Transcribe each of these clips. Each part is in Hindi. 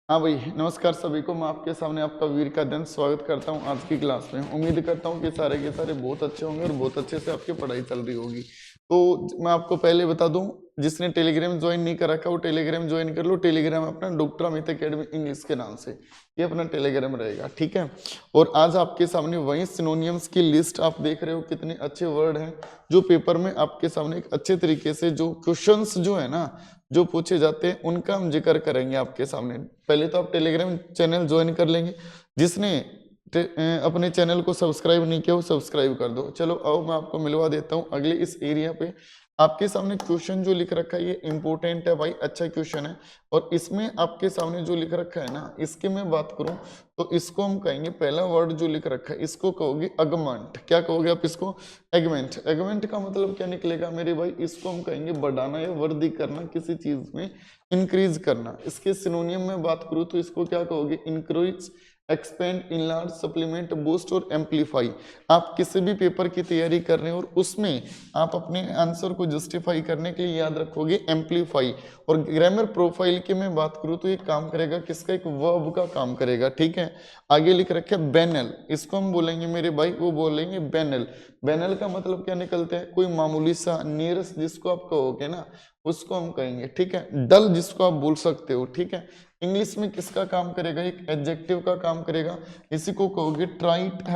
हाँ भाई, नमस्कार सभी को। मैं आपके सामने आपका वीर का दिन स्वागत करता हूँ आज की क्लास में। उम्मीद करता हूँ कि सारे के सारे बहुत अच्छे होंगे और बहुत अच्छे से आपकी पढ़ाई चल रही होगी। तो मैं आपको पहले बता दूं, जिसने टेलीग्राम ज्वाइन नहीं कर रखा वो टेलीग्राम ज्वाइन कर लो। टेलीग्राम अपना डॉक्टर अमित अकेडमी इंग्लिश के नाम से ये अपना टेलीग्राम रहेगा, ठीक है। और आज आपके सामने वही सिनोनियम्स की लिस्ट आप देख रहे हो, कितने अच्छे वर्ड हैं जो पेपर में आपके सामने एक अच्छे तरीके से जो क्वेश्चंस जो है ना जो पूछे जाते हैं उनका हम जिक्र करेंगे आपके सामने। पहले तो आप टेलीग्राम चैनल ज्वाइन कर लेंगे। जिसने अपने चैनल को सब्सक्राइब नहीं किया वो सब्सक्राइब कर दो। चलो आओ मैं आपको मिलवा देता हूँ अगले इस एरिया पे। आपके सामने क्वेश्चन जो लिख रखा है ये इंपॉर्टेंट है भाई, अच्छा क्वेश्चन है। और इसमें आपके सामने जो लिख रखा है ना, इसकी मैं बात करूं तो इसको हम कहेंगे, पहला वर्ड जो लिख रखा है इसको कहोगे अगमेंट। क्या कहोगे आप इसको? एगमेंट। एगमेंट का मतलब क्या निकलेगा मेरे भाई? इसको हम कहेंगे बढ़ाना या वृद्धि करना, किसी चीज में इंक्रीज करना। इसके सिनोनियम में बात करूं तो इसको क्या कहोगे? Increase, expand, enlarge, supplement, boost और एम्पलीफाई। आप किसी भी पेपर की तैयारी कर रहे हो और उसमें आप अपने आंसर को जस्टिफाई करने के लिए याद रखोगे एम्पलीफाई। और ग्रामर प्रोफाइल की मैं बात करूं तो ये काम करेगा किसका? एक वर्ब का काम करेगा, ठीक है। आगे लिख रखे बैनल, इसको हम बोलेंगे मेरे भाई, वो बोलेंगे बैनल। बैनल का मतलब क्या निकलता है? कोई मामूली सा, नियरेस्ट जिसको आप कहोगे ना उसको हम कहेंगे, ठीक है। डल जिसको आप बोल सकते हो, ठीक है। इंग्लिश में किसका काम करेगा? एक एडजेक्टिव का काम करेगा। इसी को कहोगे ट्राइट,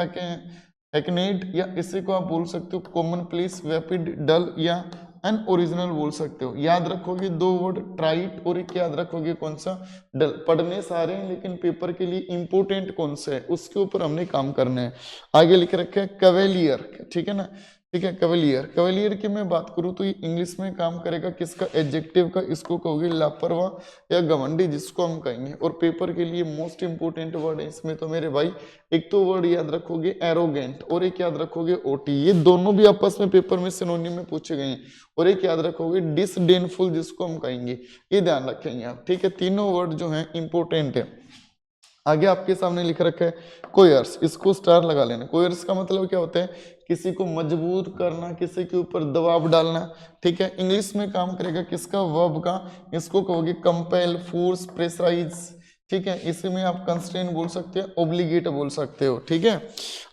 हैकनेड, या इसी को आप बोल सकते हो कॉमन प्लेस, वेपिड, डल या अन ओरिजिनल बोल सकते हो। याद रखोगे दो वर्ड, ट्राइट और एक याद रखोगे कौन सा? डल। पढ़ने सारे हैं लेकिन पेपर के लिए इंपोर्टेंट कौन सा है उसके ऊपर हमने काम करना है। आगे लिख रखे है कवेलियर, ठीक है ना, ठीक है। कवेलियर, कवेलियर की मैं बात करूं तो ये इंग्लिश में काम करेगा किसका? एडजेक्टिव का। इसको कहोगे लापरवाह या घमंडी जिसको हम कहेंगे। और पेपर के लिए मोस्ट इंपोर्टेंट वर्ड है इसमें तो मेरे भाई, एक तो वर्ड याद रखोगे एरोगेंट और एक याद रखोगे ओटी। ये दोनों भी आपस में पेपर में सिनोनिम में पूछे गए हैं। और एक याद रखोगे डिसडेनफुल जिसको हम कहेंगे। ये ध्यान रखेंगे आप, ठीक है। तीनों वर्ड जो हैं इंपोर्टेंट है। आगे आपके सामने लिख रखा है कोयर्स, इसको स्टार लगा लेना। कोयर्स का मतलब क्या होता है? किसी को मजबूर करना, किसी के ऊपर दबाव डालना, ठीक है। इंग्लिश में काम करेगा किसका? वर्ब का। इसको कहोगे कंपेल, फोर्स, प्रेशराइज, ठीक है। इसी में आप कंस्ट्रेन बोल सकते हो, ओब्लिगेट बोल सकते हो, ठीक है।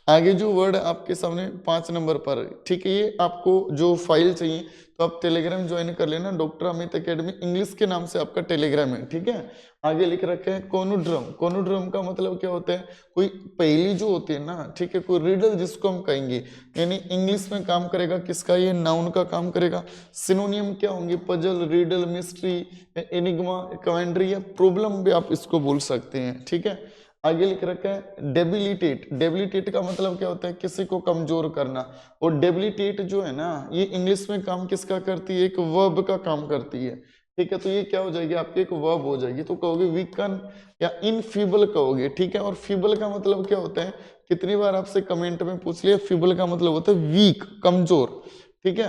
आगे जो वर्ड आपके सामने 5 नंबर पर, ठीक है, ये आपको जो फाइल चाहिए तो आप टेलीग्राम ज्वाइन कर लेना। डॉक्टर अमित अकेडमी इंग्लिश के नाम से आपका टेलीग्राम है, ठीक है। आगे लिख रखे हैं कोनुड्रम। कोनुड्रम का मतलब क्या होता है? कोई पहेली जो होती है ना, ठीक है, कोई रिडल जिसको हम कहेंगे। यानी इंग्लिश में काम करेगा किसका? ये नाउन का काम करेगा। सिनोनियम क्या होंगे? Puzzle, riddle, mystery, enigma, commentary या प्रॉब्लम भी आप इसको बोल सकते हैं, ठीक है। आगे लिख रखा है डेबिलिटेट। डेबिलिटेट का मतलब क्या होता है? किसी को कमजोर करना। और डेबिलिटेट जो है ना, ये इंग्लिश में काम किसका करती है? एक वर्ब का काम करती है, ठीक है। तो ये क्या हो जाएगी? आपकी एक वर्ब हो जाएगी। तो कहोगे वीकन या इनफीबल कहोगे, ठीक है। और फीबल का मतलब क्या होता है? कितनी बार आपसे कमेंट में पूछ लिया, फीबल का मतलब होता है वीक, कमजोर, ठीक है।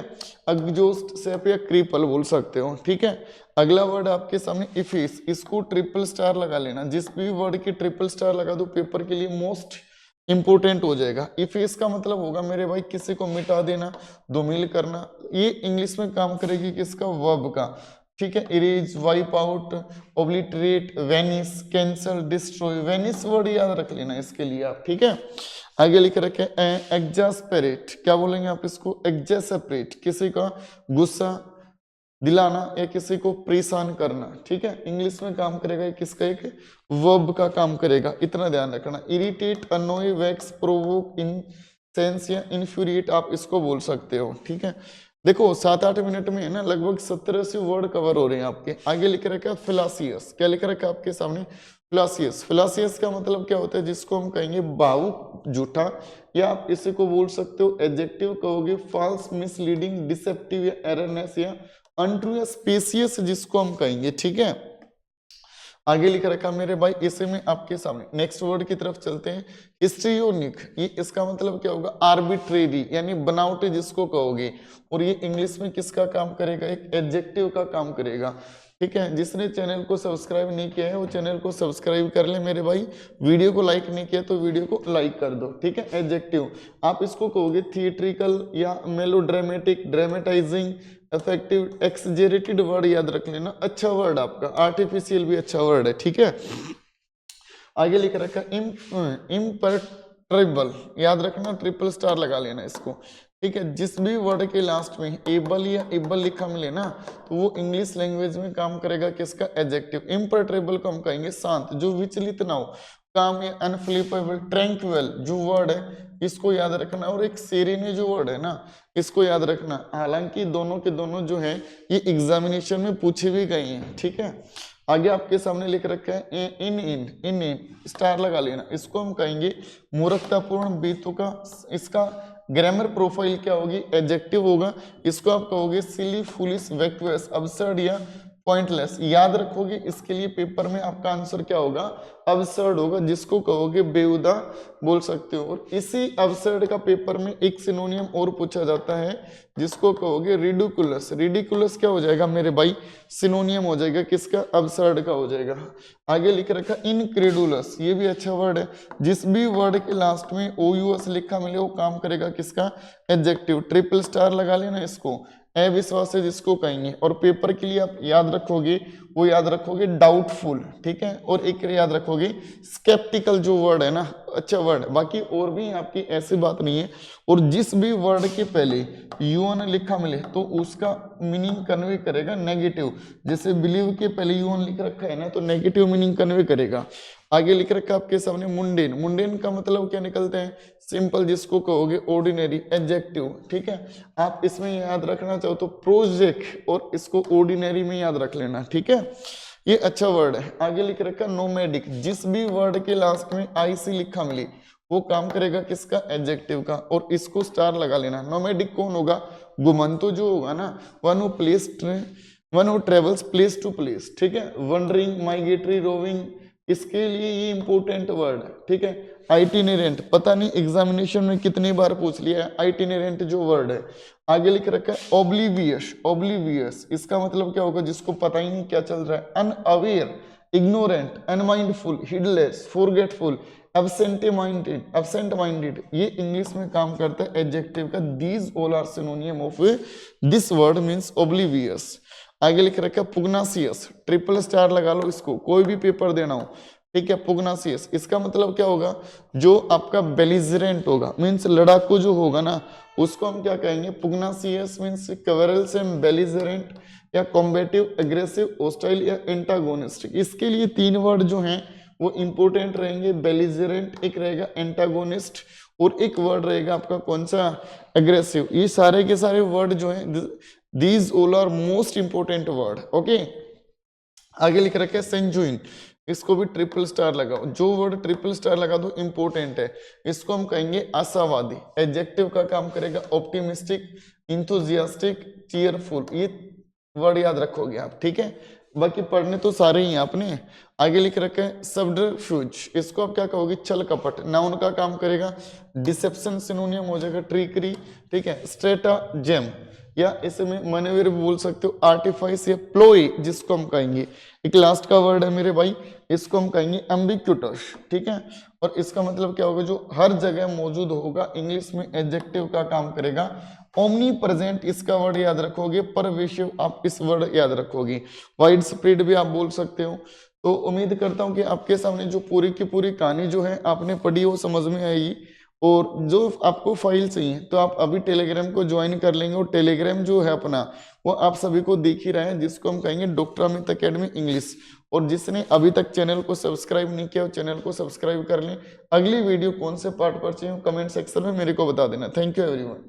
एग्जॉस्ट से आप या क्रिपल बोल सकते हो, ठीक है। अगला वर्ड आपके सामने इफेस, इसको ट्रिपल स्टार लगा लेना। जिस भी वर्ड की ट्रिपल स्टार लगा दो पेपर के लिए मोस्ट इंपोर्टेंट हो जाएगा। इफेस का मतलब होगा मेरे भाई किसी को मिटा देना, धूमिल करना। ये इंग्लिश में काम करेगी किसका? वर्ब का, ठीक है। Erase, wipe out, obliterate, vanish, cancel, destroy. Vanish word याद रख लेना इसके लिए आप, ठीक है। आगे लिख रखे एग्जास्पेरेट, क्या बोलेंगे आप इसको? एग्जास्पेरेट, किसी का गुस्सा दिलाना या किसी को परेशान करना, ठीक है। इंग्लिश में काम करेगा ये किसका? एक वर्ब का काम करेगा, इतना ध्यान रखना। इरिटेट, अनोय, वैक्स, प्रोवोक, इंसेंस या इन्फ्यूरिएट आप इसको बोल सकते हो, ठीक है। देखो 7-8 मिनट में है ना लगभग 70-80 वर्ड कवर हो रहे हैं आपके। आगे लिख रखा है फिलासियस, क्या लिख रखा है आपके सामने? फिलासियस। फिलासियस का मतलब क्या होता है? जिसको हम कहेंगे भावुक, झूठा, या आप इसी को बोल सकते हो एडजेक्टिव कहोगे फॉल्स, मिसलीडिंग, डिसेप्टिव या एररनेस या अनट्रू या स्पेसियस जिसको हम कहेंगे, ठीक है। आगे लिख रखा मेरे भाई इसे में आपके सामने। नेक्स्ट वर्ड की तरफ चलते हैं, हिस्ट्रियोनिक। ये इसका मतलब क्या होगा? आर्बिट्रेरी यानी बनावटी जिसको कहोगे। और ये इंग्लिश में किसका काम करेगा? एक एडजेक्टिव का काम करेगा। ठीक है, जिसने चैनल को सब्सक्राइब नहीं किया है वो चैनल को सब्सक्राइब कर ले मेरे भाई। वीडियो को लाइक नहीं किया तो वीडियो को लाइक कर दो। ठीक है, एडजेक्टिव आप इसको कहोगे थिएट्रिकल या मेलोड्रामेटिक, ड्रामेटाइजिंग, इफेक्टिव, एक्सजेरेटेड वर्ड याद रख लेना। अच्छा वर्ड आपका, आर्टिफिशियल भी अच्छा वर्ड है। ठीक है, आगे लिख रखा इम्परट्रेबल, याद रखना, ट्रिपल स्टार लगा लेना इसको। ठीक है, जिस भी वर्ड के लास्ट में एबल या एबल लिखा मिले ना तो वो इंग्लिश लैंग्वेज में काम करेगा किसका, एडजेक्टिव। इम्परट्रेबल को हम कहेंगे शांत, जो विचलित ना हो, काम या अनफ्लिपेबल। ट्रैंक्विल जो वर्ड है इसको याद रखना, और एक सेरेने जो वर्ड है ना इसको याद रखना। हालांकि दोनों के दोनों जो है ये एग्जामिनेशन में पूछे भी गए हैं। ठीक है, आगे आपके सामने लिख रखा है इन स्टार लगा लेना। इसको हम कहेंगे मूर्खतापूर्ण, बेतुका। इसका ग्रामर प्रोफाइल क्या होगी, एडजेक्टिव होगा। इसको आप कहोगे सिली, फुलिश, वैक्यूअस, अबसर्ड या पॉइंटलेस। याद रखोगे, इसके लिए पेपर में आपका आंसर क्या होगा, अबसर्ड होगा, जिसको कहोगे बेहुदा बोल सकते हो। और इसी अबसर्ड का पेपर में एक सिनोनियम और पूछा जाता है जिसको कहोगे रिडिकुलस। रिडिकुलस क्या हो जाएगा मेरे भाई, सिनोनियम हो जाएगा किसका, अबसर्ड का हो जाएगा। आगे लिख रखा इनक्रेडुलस, ये भी अच्छा वर्ड है। जिस भी वर्ड के लास्ट में OUS लिखा मिले वो काम करेगा किसका, एडजेक्टिव। ट्रिपल स्टार लगा लेना इसको। अविश्वास है जिसको कहेंगे। और पेपर के लिए आप याद रखोगे, वो याद रखोगे डाउटफुल। ठीक है, और एक याद रखोगे स्केप्टिकल जो वर्ड है ना, अच्छा वर्ड है। बाकी और भी आपकी ऐसी बात नहीं है। और जिस भी वर्ड के पहले UN लिखा मिले तो उसका मीनिंग कन्वे करेगा नेगेटिव। जैसे बिलीव के पहले UN लिख रखा है ना तो नेगेटिव मीनिंग कन्वे करेगा। आगे लिख रखा है आपके सामने मुंडेन। मुंडेन का मतलब क्या निकलते हैं, सिंपल, जिसको कहोगे ऑर्डिनरी, एडजेक्टिव। ठीक है, आप इसमें याद रखना चाहो तो प्रोजेक्ट और इसको ऑर्डिनरी में याद रख लेना। ठीक है, ये अच्छा वर्ड है। आगे लिख रखा नोमैडिक। जिस भी वर्ड के लास्ट में IC लिखा मिले वो काम करेगा किसका, एडजेक्टिव का। और इसको स्टार लगा लेना। नोमैडिक कौन होगा, घुमंतु जो होगा ना, one who travels place to place. ठीक है, वंडरिंग, माइग्रेटरी, रोविंग, इसके लिए ये इंपोर्टेंट वर्ड है। ठीक है, आइटिनेरेंट, पता नहीं एग्जामिनेशन में कितनी बार पूछ लिया है आइटिनेरेंट जो वर्ड है। आगे लिख रखा है ओब्लिवियस। ओब्लिवियस इसका मतलब क्या होगा, जिसको पता ही नहीं क्या चल रहा है। Unaware, ignorant, unmindful, heedless, forgetful, absent minded, ये इंग्लिश में काम करता है एडजेक्टिव का। These all are synonym of this word means oblivious. आगे लिख रखा है पुग्नासियस। ट्रिपल स्टार लगा लो इसको, कोई भी पेपर देना हो। ठीक है, पुग्नासियस इसका मतलब क्या होगा, जो आपका बेलिजरेंट होगा, मीन्स लड़ाकू जो होगा ना उसको हम क्या कहेंगे, पुग्नासियस मीन्स क्वेरलसम, बेलिजरेंट या कॉम्बेटिव, एग्रेसिव, होस्टाइल या एंटागोनिस्टिक। इसके लिए 3 वर्ड जो हैं वो इंपोर्टेंट रहेंगे। बेलिजरेंट एक रहेगा, एंटागोनिस्ट, और एक वर्ड रहेगा आपका कौन सा, एग्रेसिव। ये सारे के सारे वर्ड जो हैं these all are most important word. Okay, आगे लिख रखे सेंजुइन। इसको भी ट्रिपल स्टार लगाओ। जो वर्ड ट्रिपल स्टार लगा दो इंपोर्टेंट है। इसको हम कहेंगे आशावादी। एडजेक्टिव का काम करेगा ऑप्टिमिस्टिक, इंथुजियास्टिक, चीयरफुल। ये वर्ड याद रखोगे आप। ठीक है, बाकी पढ़ने तो सारे ही हैं आपने। आगे लिख रखे हैं सब्टरफ्यूज। इसको आप क्या कहोगे, छल कपट। नाउन का काम करेगा डिसेप्शन, सिनोनियम हो जाएगा ट्रिकरी। ठीक है, स्ट्रेटाजेम या इसमें मैनेवर भी बोल सकते हो, आर्टिफाइस या प्लोई जिसको हम कहेंगे। एक लास्ट का वर्ड है मेरे भाई, इसको हम कहेंगे एम्बिक्यूटस। ठीक है, और इसका मतलब क्या होगा, जो हर जगह मौजूद होगा। इंग्लिश में एडजेक्टिव का काम करेगा। ओमनी प्रेजेंट इसका वर्ड याद रखोगे। परवेशिव आप इस वर्ड याद रखोगे। वाइड स्प्रेड भी आप बोल सकते हो। तो उम्मीद करता हूं कि आपके सामने जो पूरी की पूरी कहानी जो है आपने पढ़ी वो समझ में आएगी। और जो आपको फाइल चाहिए तो आप अभी टेलीग्राम को ज्वाइन कर लेंगे। और टेलीग्राम जो है अपना वो आप सभी को दिख ही रहा है, जिसको हम कहेंगे डॉक्टर अमित अकेडमी इंग्लिश। और जिसने अभी तक चैनल को सब्सक्राइब नहीं किया वो चैनल को सब्सक्राइब कर लें। अगली वीडियो कौन से पार्ट पर चाहिए कमेंट सेक्शन में मेरे को बता देना। Thank you everyone.